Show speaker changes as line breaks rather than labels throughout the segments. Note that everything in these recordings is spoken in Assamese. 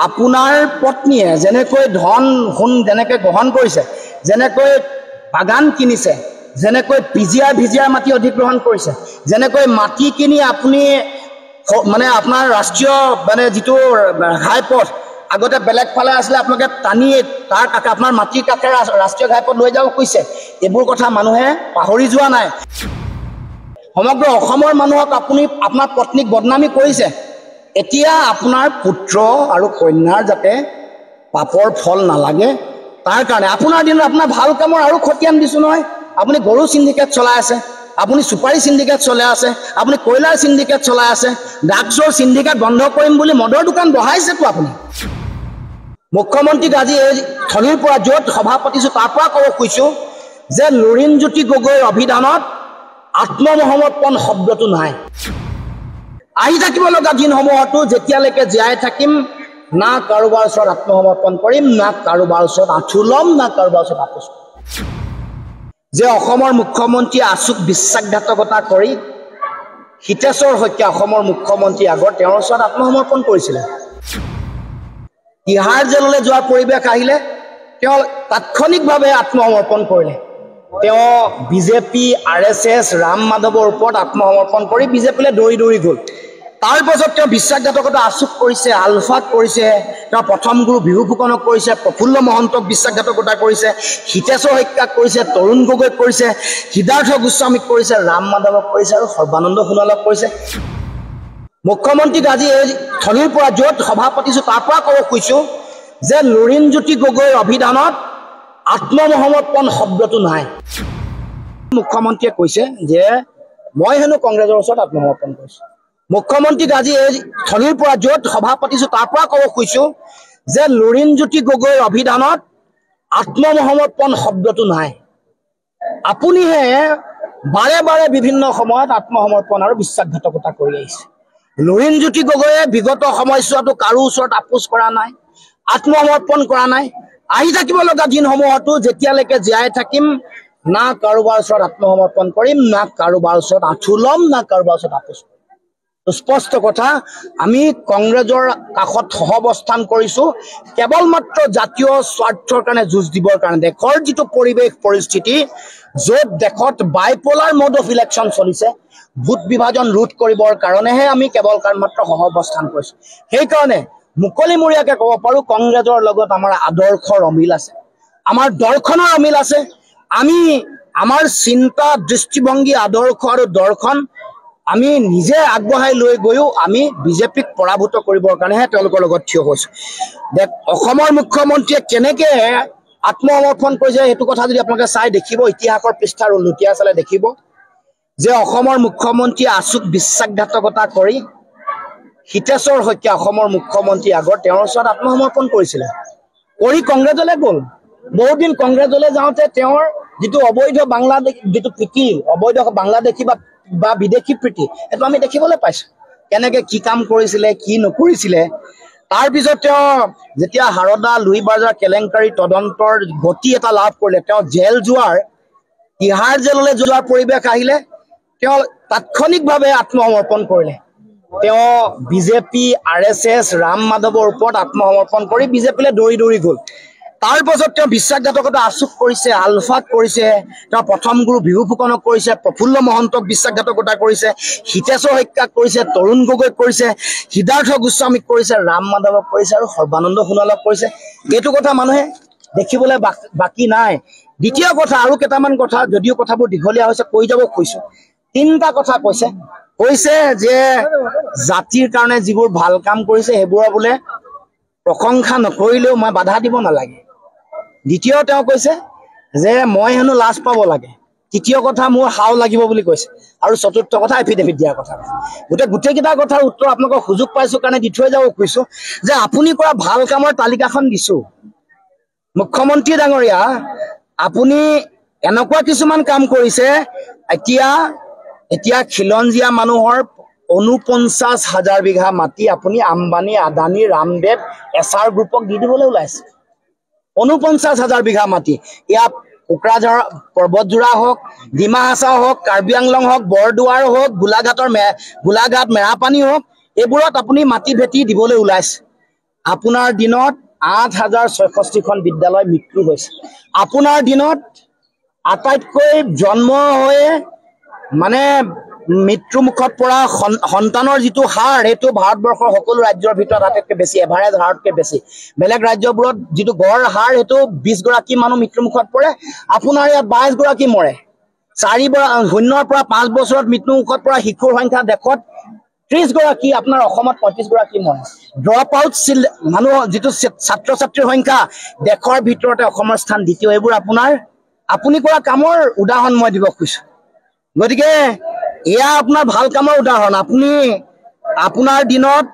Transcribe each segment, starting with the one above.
আপোনাৰ পত্নীয়ে যেনেকৈ ধন সোণ যেনেকৈ গ্ৰহণ কৰিছে, যেনেকৈ বাগান কিনিছে, যেনেকৈ ভিজিয়াৰ মাটি অধিগ্ৰহণ কৰিছে, যেনেকৈ মাটি কিনি আপুনি মানে আপোনাৰ ৰাষ্ট্ৰীয় মানে যিটো ঘাইপথ আগতে বেলেগ ফালে আছিলে, আপোনালোকে টানি তাৰ কাষে আপোনাৰ মাটিৰ কাষে ৰাষ্ট্ৰীয় ঘাইপথ লৈ যাব কৈছে। এইবোৰ কথা মানুহে পাহৰি যোৱা নাই। সমগ্ৰ অসমৰ মানুহক আপুনি আপোনাৰ পত্নীক বদনামী কৰিছে। এতিয়া আপোনাৰ পুত্ৰ আৰু কন্যাৰ যাতে পাপৰ ফল নালাগে তাৰ কাৰণে আপোনাৰ দিনত আপোনাৰ ভাল কামৰ আৰু খতিয়ান দিছোঁ নহয়। আপুনি গৰু চিণ্ডিকেট চলাই আছে, আপুনি চুপাৰী চিণ্ডিকেট চলাই আছে, আপুনি কয়লাৰ চিণ্ডিকেট চলাই আছে, ড্ৰাগছৰ চিণ্ডিকেট বন্ধ কৰিম বুলি মদৰ দোকান বহাইছেতো আপুনি। মুখ্যমন্ত্ৰীক আজি এই থলীৰ পৰা য'ত সভা পাতিছোঁ তাৰ পৰা ক'ব খুজিছোঁ যে লুৰিণজ্যোতি গগৈৰ অভিধানত আত্মসমৰ্পণ শব্দটো নাই। আহি থাকিব লগা দিনসমূহতো যেতিয়ালৈকে জীয়াই থাকিম, না কাৰোবাৰ ওচৰত আত্মসমৰ্পণ কৰিম, না কাৰোবাৰ ওচৰত আঁঠু ল'ম, না কাৰোবাৰ ওচৰত আপোচ কৰিম। যে অসমৰ মুখ্যমন্ত্ৰীয়ে আচুক বিশ্বাসঘাতকতা কৰি হিতেশ্বৰ শইকীয়া অসমৰ মুখ্যমন্ত্ৰী আগত তেওঁৰ ওচৰত আত্মসমৰ্পণ কৰিছিলে। তিহাৰ জেললৈ যোৱাৰ পৰিৱেশ আহিলে তেওঁ তাৎক্ষণিকভাৱে আত্মসমৰ্পণ কৰিলে। তেওঁ বিজেপি RSS ৰাম মাধৱৰ ওপৰত আত্মসমৰ্পণ কৰি বিজেপিলৈ দৌৰি গ'ল। তাৰ পাছত তেওঁ বিশ্বাসঘাতকতা আচুক কৰিছে, আলফাক কৰিছে, তেওঁ প্ৰথম গুৰু বিহু ফুকনক কৰিছে, প্ৰফুল্ল মহন্তক বিশ্বাসঘাতকতা কৰিছে, হিতেশ্বৰ শইকীয়াক কৰিছে, তৰুণ গগৈক কৰিছে, সিদ্ধাৰ্থ গোস্বামীক কৰিছে, ৰাম মাধৱক কৰিছে আৰু সৰ্বানন্দ সোণোৱালক কৰিছে। মুখ্যমন্ত্ৰীক আজি এই থলীৰ পৰা য'ত সভা পাতিছোঁ তাৰ পৰা ক'ব খুজিছোঁ যে লুৰিণজ্যোতি গগৈৰ অভিধানত আত্মসমৰ্পণ শব্দটো নাই। মুখ্যমন্ত্ৰীয়ে কৈছে যে মই হেনো কংগ্ৰেছৰ ওচৰত আত্মসমৰ্পণ কৰিছোঁ। মুখ্যমন্ত্ৰীক আজি এই থলীৰ পৰা য'ত সভা পাতিছোঁ তাৰ পৰা ক'ব খুজিছোঁ যে লুৰিণজ্যোতি গগৈৰ অভিধানত আত্মসমৰ্পণ শব্দটো নাই। আপুনিহে বাৰে বাৰে বিভিন্ন সময়ত আত্মসমৰ্পণ আৰু বিশ্বাসঘাতকতা কৰি আহিছে। লুৰিণজ্যোতি গগৈয়ে বিগত সময়ছোৱাতো কাৰো ওচৰত আপোচ কৰা নাই, আত্মসমৰ্পণ কৰা নাই। আহি থাকিব লগা দিনসমূহতো যেতিয়ালৈকে জীয়াই থাকিম, না কাৰোবাৰ ওচৰত আত্মসমৰ্পণ কৰিম, না কাৰোবাৰ ওচৰত আঁঠু ল'ম, না কাৰোবাৰ ওচৰত আপোচ কৰিম। স্পষ্ট কথা, আমি কংগ্ৰেছৰ কাষত সহৱস্থান কৰিছোঁ কেৱল মাত্ৰ জাতীয় স্বাৰ্থৰ কাৰণে যুঁজ দিবৰ কাৰণে। দেশৰ যিটো পৰিৱেশ পৰিস্থিতি, য'ত দেশত বাইপলাৰ মোড অফ ইলেকশ্যন চলিছে, ভোট বিভাজন ৰোধ কৰিবৰ কাৰণেহে আমি কেৱল মাত্ৰ সহৱস্থান কৰিছোঁ। সেইকাৰণে মুকলিমূৰীয়াকৈ ক'ব পাৰোঁ কংগ্ৰেছৰ লগত আমাৰ আদৰ্শৰ অমিল আছে, আমাৰ দৰ্শনৰ অমিল আছে। আমি আমাৰ চিন্তা, দৃষ্টিভংগী, আদৰ্শ আৰু দৰ্শন আমি নিজে আগবঢ়াই লৈ গৈও আমি বিজেপিক পৰাভূত কৰিবৰ কাৰণেহে তেওঁলোকৰ লগত থিয় হৈছোঁ। অসমৰ মুখ্যমন্ত্ৰীয়ে কেনেকৈ আত্মসমৰ্পণ কৰিছে সেইটো কথা যদি আপোনালোকে চাই দেখিব, ইতিহাসৰ পৃষ্ঠা লুটিয়াই চালে দেখিব যে অসমৰ মুখ্যমন্ত্ৰীয়ে আচুক বিশ্বাসঘাতকতা কৰি হিতেশ্বৰ শইকীয়া অসমৰ মুখ্যমন্ত্ৰী আগত তেওঁৰ ওচৰত আত্মসমৰ্পণ কৰিছিলে। কৰি কংগ্ৰেছলৈ গ'ল। বহুদিন কংগ্ৰেছলৈ যাওঁতে তেওঁৰ যিটো অবৈধ বাংলাদেশ যিটো প্ৰীতি, অবৈধ বাংলাদেশী বা বিদেশী প্ৰীতি, সেইটো আমি দেখিবলৈ পাইছোঁ। কেনেকৈ কি কাম কৰিছিলে, কি নকৰিছিলে। তাৰপিছত তেওঁ যেতিয়া হাৰদা লুই বাজাৰ কেলেংকাৰী তদন্তৰ গতি এটা লাভ কৰিলে, তেওঁ জেল যোৱাৰ, তিহাৰ জেললৈ যোৱাৰ পৰিৱেশ আহিলে তেওঁ তাৎক্ষণিকভাৱে আত্মসমৰ্পণ কৰিলে। তেওঁ বিজেপি RSS ৰাম মাধৱৰ ওপৰত আত্মসমৰ্পণ কৰি বিজেপিলৈ দৌৰি গ'ল। তাৰ পাছত তেওঁ বিশ্বাসঘাতকতা আচুক কৰিছে, আলফাক কৰিছে, তেওঁ প্ৰথম গুৰু বিহু ফুকনক কৰিছে, প্ৰফুল্ল মহন্তক বিশ্বাসঘাতকতা কৰিছে, হিতেশ্বৰ শইকীয়াক কৰিছে, তৰুণ গগৈক কৰিছে, সিদ্ধাৰ্থ গোস্বামীক কৰিছে, ৰাম মাধৱক কৰিছে আৰু সৰ্বানন্দ সোণোৱালক কৰিছে। এইটো কথা মানুহে দেখিবলৈ বাকী নাই। দ্বিতীয় কথা, আৰু কেইটামান কথা, যদিও কথাবোৰ দীঘলীয়া হৈছে কৈ যাব খুজিছোঁ। 3টা কথা কৈছে যে জাতিৰ কাৰণে যিবোৰ ভাল কাম কৰিছে সেইবোৰৰ বোলে প্ৰশংসা নকৰিলেও মই বাধা দিব নালাগে। দ্বিতীয় তেওঁ কৈছে যে মই হেনো লাজ পাব লাগে। তৃতীয় কথা মোৰ হাও লাগিব বুলি কৈছে। আৰু চতুৰ্থ কথা এফিডেভিট দিয়াৰ কথা। গোটেইকেইটা কথাৰ উত্তৰ আপোনালোকক সুযোগ পাইছোঁ কাৰণে দি থৈ যাব খুজিছোঁ যে আপুনি কৰা ভাল কামৰ তালিকাখন দিছোঁ। মুখ্যমন্ত্ৰী ডাঙৰীয়া, আপুনি এনেকুৱা কিছুমান কাম কৰিছে, এতিয়া খিলঞ্জীয়া মানুহৰ 49,000 বিঘা মাটি আপুনি আম্বানী, আদানী, ৰামদেৱ, SR গ্ৰুপক দি দিবলৈ ওলাইছে। 49,000 বিঘা মাটি। ইয়াত কোকৰাঝাৰ পৰ্বতজোৰা হওক, ডিমা হাছাও হওক, কাৰ্বি আংলং হওক, বৰদুৱাৰ হওক, গোলাঘাট মেৰাপানী হওক, এইবোৰত আপুনি মাটি ভেটি দিবলৈ ওলাইছে। আপোনাৰ দিনত ৮,০৬৬খন বিদ্যালয় মৃত্যু হৈছে। আপোনাৰ দিনত আটাইতকৈ জন্ম হৈয়ে মানে মৃত্যুমুখত পৰা সন্তানৰ যিটো হাৰ সেইটো ভাৰতবৰ্ষৰ সকলো ৰাজ্যৰ ভিতৰত আটাইতকৈ বেছি, এভাৰেজ হাৰতকৈ বেছি। বেলেগ ৰাজ্যবোৰত যিটো গড় হাৰ সেইটো ২০ গৰাকী মানুহ মৃত্যুমুখত পৰে, আপোনাৰ ইয়াত ২২ গৰাকী মৰে। 0ৰ পৰা 5 বছৰত মৃত্যুমুখত পৰা শিশুৰ সংখ্যা দেশত 30 গৰাকী, আপোনাৰ অসমত 35 গৰাকী মৰে। ড্ৰপ আউট মানুহ যিটো ছাত্ৰ ছাত্ৰীৰ সংখ্যা দেশৰ ভিতৰতে অসমৰ স্থান দ্বিতীয়। এইবোৰ আপুনি কৰা কামৰ উদাহৰণ মই দিব খুজিছো। গতিকে এয়া আপোনাৰ ভাল কামৰ উদাহৰণ। আপোনাৰ দিনত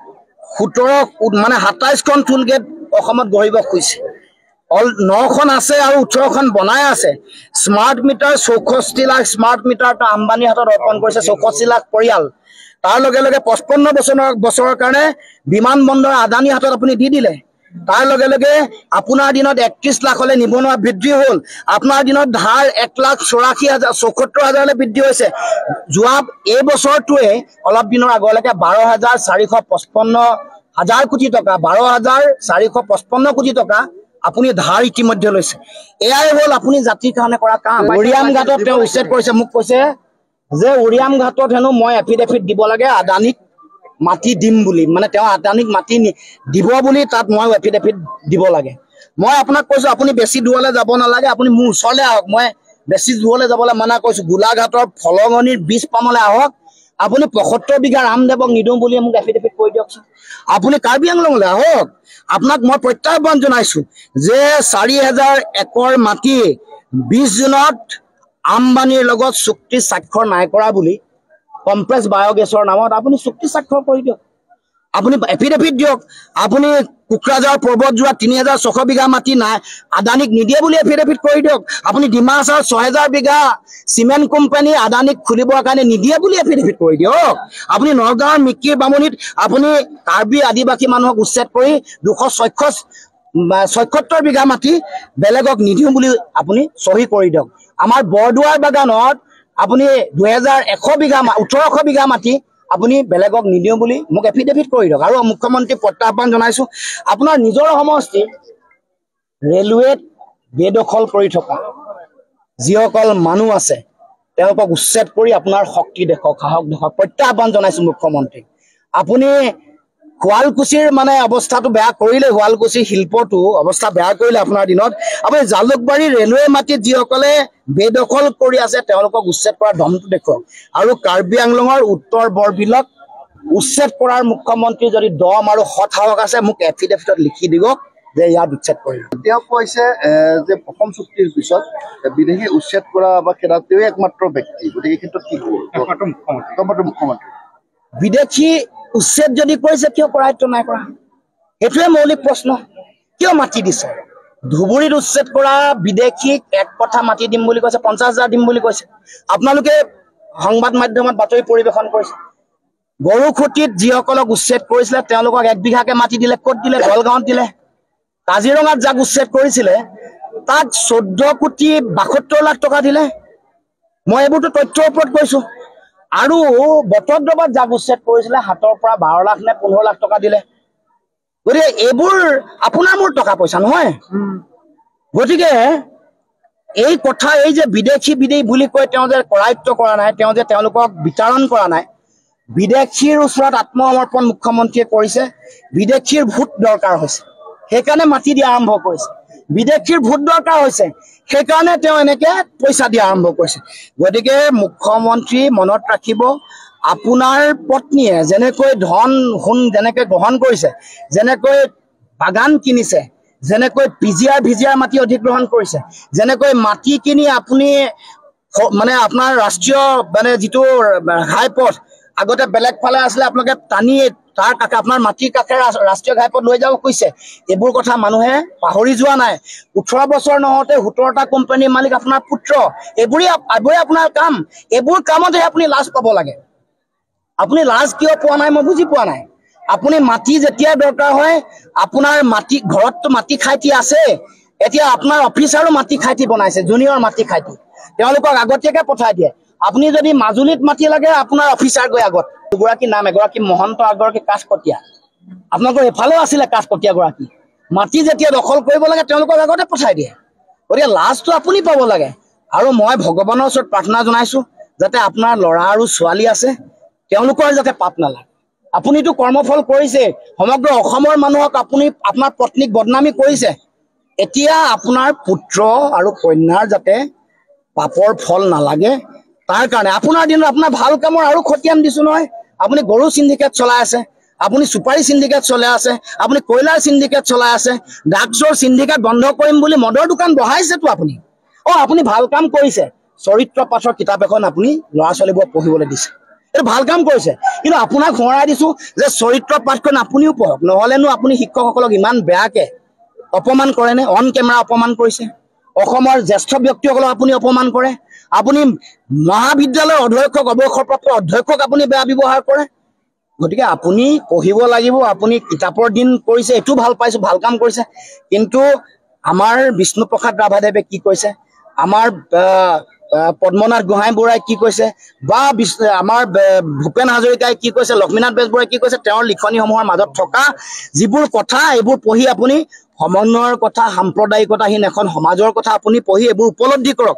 27খন টুল গেট অসমত গঢ়িব খুজিছে, 9খন আছে আৰু 18খন বনাই আছে। Smart meter 64 lakh smart meter আম্বানীৰ হাতত অৰ্পণ কৰিছে, 64 লাখ পৰিয়াল। তাৰ লগে লগে 55 বছৰৰ কাৰণে বিমান বন্দৰ আদানীৰ হাতত আপুনি দি দিলে। তাৰ লগে লগে আপোনাৰ দিনত 31 লাখলৈ নিবনুৱা বৃদ্ধি হ'ল। আপোনাৰ দিনত ধাৰ 1,84,074 বৃদ্ধি হৈছে। যোৱা এই বছৰটোৱে অলপ দিনৰ আগলৈকে 12,455 কোটি টকা, 12,455 কোটি টকা আপুনি ধাৰ ইতিমধ্যে লৈছে। এয়াই হ'ল আপুনি জাতিৰ কাৰণে কৰা কাম। উৰিয়াম ঘাটত তেওঁ উচ্ছেদ কৰিছে, মোক কৈছে যে উৰিয়াম ঘাটত হেনো মই এফিডেভিট দিব লাগে আদানীক মাটি দিম বুলি, মানে তেওঁ আদানীক মাটি দিব বুলি তাত মই এফিডেভিট দিব লাগে। মই আপোনাক কৈছো আপুনি বেছি দূৰলৈ যাব নালাগে, আপুনি মোৰ ওচৰলৈ আহক। মই বেছি দূৰলৈ যাবলৈ মানা কৰিছো। গোলাঘাটৰ ফলঙনিৰ বীজ পামলৈ আহক, আপুনি 75 বিঘা ৰামদেৱক নিদিওঁ বুলি মোক এফিডেভিট কৰি দিয়কচোন। আপুনি কাৰ্বি আংলঙলৈ আহক, আপোনাক মই প্ৰত্যাহ্বান জনাইছো যে 4,000 একৰ মাটি 20 জুনত আম্বানীৰ লগত চুক্তি স্বাক্ষৰ নাই কৰা বুলি কমপ্লেক্স বায়'গেছৰ নামত আপুনি চুক্তি স্বাক্ষৰ কৰি দিয়ক, আপুনি এফিডেভিট দিয়ক। আপুনি কোকৰাঝাৰ পৰ্বতজোৰা 3,600 বিঘা মাটি নাই আদানীক নিদিয়ে বুলি এফিডেভিট কৰি দিয়ক। আপুনি ডিমাহাছাওৰ 6,000 বিঘা চিমেণ্ট কোম্পানী আদানীক খুলিবৰ কাৰণে নিদিয়ে বুলি এফিডেভিট কৰি দিয়ক। আপুনি নগাঁৱৰ মিকিৰ বামুণীত আপুনি কাৰ্বি আদিবাসী মানুহক উচ্ছেদ কৰি 276 বিঘা মাটি বেলেগক নিদিওঁ বুলি আপুনি চহী কৰি দিয়ক। আমাৰ বৰদুৱাৰ বাগানত আপুনি 1800 বিঘা মাটি আপুনি বেলেগক নিদিওঁ বুলি মোক এফিডেভিট কৰি দিয়ক। আৰু মুখ্যমন্ত্ৰী প্ৰত্যাহ্বান জনাইছো, আপোনাৰ নিজৰ সমষ্টিৰ ৰেলৱেত বেদখল কৰি থকা যিসকল মানুহ আছে তেওঁলোকক উচ্ছেদ কৰি আপোনাৰ শক্তি দেখক, সাহস দেখক। প্ৰত্যাহ্বান জনাইছো মুখ্যমন্ত্ৰীক। আপুনি শুৱালকুছিৰ অৱস্থাটো বেয়া কৰিলে, শুৱালকুছিৰ শিল্পটো অৱস্থা বেয়া কৰিলে আপোনাৰ দিনত। আপুনি জালুকবাৰী ৰেলৱে মাটিত যিসকলে বেদখল কৰি আছে তেওঁলোকক উচ্ছেদ কৰাৰ দমটো দেখুৱাওক। আৰু কাৰ্বি আংলঙৰ উত্তৰ বৰবিলক উচ্ছেদ কৰাৰ মুখ্যমন্ত্ৰী যদি দম আৰু সৎ সাহস আছে মোক এফিডেভিটত লিখি দিব যে ইয়াত উচ্ছেদ কৰিব।
তেওঁ কৈছে যে অসম চুক্তিৰ পিছত বিদেশী উচ্ছেদ কৰা বা খেদা তেওঁ একমাত্ৰ ব্যক্তি, গতিকে ক্ষেত্ৰত কি হ'ব? মুখ্যমন্ত্ৰী
বিদেশী উচ্ছেদ যদি কৰিছে কিয় কৰায়ত্ব নাই কৰা? সেইটোৱে মৌলিক প্ৰশ্ন। কিয় মাটি দিছে? ধুবুৰীত উচ্ছেদ কৰা বিদেশীক এক কথা মাটি দিম বুলি কৈছে, 50,000 দিম বুলি কৈছে। আপোনালোকে সংবাদ মাধ্যমত বাতৰি পৰিৱেশন কৰিছে। গৰুখুটিত যিসকলক উচ্ছেদ কৰিছিলে তেওঁলোকক 1 বিঘাকে মাটি দিলে। ক'ত দিলে? দলগাঁৱত দিলে। কাজিৰঙাত যাক উচ্ছেদ কৰিছিলে তাক 14,72,00,000 টকা দিলে। মই এইবোৰতো তথ্যৰ ওপৰত কৈছো। আৰু বটদ্ৰৱাত যাক উচ্ছেদ কৰিছিলে হাতৰ পৰা 12 লাখ নে 15 লাখ টকা দিলে। গতিকে এইবোৰ আপোনাৰ মোৰ টকা পইচা নহয়। গতিকে এই কথা, এই যে বিদেশী বুলি কৈ তেওঁ যে কৰায়ত্ব কৰা নাই, তেওঁ যে তেওঁলোকক বিতৰণ কৰা নাই, বিদেশীৰ ওচৰত আত্মসমৰ্পণ মুখ্যমন্ত্ৰীয়ে কৰিছে। বিদেশীৰ ভোট দৰকাৰ হৈছে সেইকাৰণে মাটি দিয়া আৰম্ভ কৰিছে। বিদেশীৰ ভোট দৰকাৰ হৈছে সেইকাৰণে তেওঁ এনেকে পইচা দিয়া আৰম্ভ কৰিছে। গতিকে মুখ্যমন্ত্ৰী মনত ৰাখিব, আপোনাৰ পত্নীয়ে যেনেকৈ ধন সোণ যেনেকৈ গ্ৰহণ কৰিছে, যেনেকৈ বাগান কিনিছে, যেনেকৈ ভিজিয়াৰ মাটি অধিগ্ৰহণ কৰিছে, যেনেকৈ মাটি কিনি আপুনি আপোনাৰ ৰাষ্ট্ৰীয় যিটো ঘাইপথ আগতে বেলেগ ফালে আছিলে আপোনালোকে টানি তাৰ কাষে আপোনাৰ মাটিৰ কাষে ৰাষ্ট্ৰীয় ঘাইপথ লৈ যাব কৈছে। এইবোৰ কথা মানুহে পাহৰি যোৱা নাই। 18 বছৰ নহওঁতে 17টা কোম্পানীৰ মালিক আপোনাৰ পুত্ৰ। এইবোৰে আপোনাৰ কাম। এইবোৰ কামতহে আপুনি লাজ পাব লাগে। আপুনি লাজ কিয় পোৱা নাই মই বুজি পোৱা নাই। আপুনি মাটি যেতিয়া দৰকাৰ হয়, আপোনাৰ মাটি ঘৰততো মাটি খাইটি আছে, এতিয়া আপোনাৰ অফিচাৰো মাটি খাইটি বনাইছে, জুনিয়ৰ মাটি খাইটি, তেওঁলোকক আগতীয়াকে পঠাই দিয়ে। আপুনি যদি মাজুলীত মাটি লাগে আপোনাৰ অফিচাৰ গৈ আগত, দুগৰাকী নাম, এগৰাকী মহন্ত, এগৰাকী কাঠকটীয়া, আপোনালোকৰ এফালেও আছিলে কাঠপতীয়াগৰাকী মাটি যেতিয়া দখল কৰিব লাগে তেওঁলোকৰ আগতে পঠাই দিয়ে গতিকে লাজটো আপুনি পাব লাগে আৰু মই ভগৱানৰ ওচৰত প্ৰাৰ্থনা জনাইছোঁ যাতে আপোনাৰ ল'ৰা আৰু ছোৱালী আছে তেওঁলোকৰ যাতে পাপ নালাগে আপুনিতো কৰ্মফল কৰিছে সমগ্ৰ অসমৰ মানুহক আপুনি আপোনাৰ পত্নীক বদনামী কৰিছে এতিয়া আপোনাৰ পুত্ৰ আৰু কন্যাৰ যাতে পাপৰ ফল নালাগে তাৰ কাৰণে আপোনাৰ দিনত আপোনাৰ ভাল কামৰ আৰু খতিয়ান দিছোঁ নহয় আপুনি গৰু চিণ্ডিকেট চলাই আছে আপুনি চুপাৰী চিণ্ডিকেট চলাই আছে আপুনি কয়লাৰ চিণ্ডিকেট চলাই আছে ড্ৰাগছৰ চিণ্ডিকেট বন্ধ কৰিম বুলি মদৰ দোকান বহাইছেতো আপুনি আপুনি ভাল কাম কৰিছে চৰিত্ৰ পাঠৰ কিতাপ এখন আপুনি ল'ৰা ছোৱালীবোৰক পঢ়িবলৈ দিছে এইটো ভাল কাম কৰিছে কিন্তু আপোনাক সোঁৱৰাই দিছোঁ যে চৰিত্ৰ পাঠখন আপুনিও পঢ়ক নহ'লেনো আপুনি শিক্ষকসকলক ইমান বেয়াকৈ অপমান কৰেনে অন কেমেৰা অপমান কৰিছে অসমৰ জ্যেষ্ঠ ব্যক্তিসকলক আপুনি অপমান কৰে আপুনি মহাবিদ্যালয়ৰ অধ্যক্ষক অৱসৰপ্ৰাপ্ত অধ্যক্ষক আপুনি বেয়া ব্যৱহাৰ কৰে গতিকে আপুনি পঢ়িব লাগিব আপুনি কিতাপৰ দিন কৰিছে এইটো ভাল পাইছোঁ ভাল কাম কৰিছে কিন্তু আমাৰ বিষ্ণুপ্ৰসাদ ৰাভাদেৱে কি কৈছে আমাৰ পদ্মনাথ গোহাঁই বৰাই কি কৈছে বা আমাৰ ভূপেন হাজৰিকাই কি কৈছে লক্ষ্মীনাথ বেজবৰুৱাই কি কৈছে তেওঁৰ লিখনিসমূহৰ মাজত থকা যিবোৰ কথা এইবোৰ পঢ়ি আপুনি সমন্বয়ৰ কথা সাম্প্ৰদায়িকতাহীন এখন সমাজৰ কথা আপুনি পঢ়ি এইবোৰ উপলব্ধি কৰক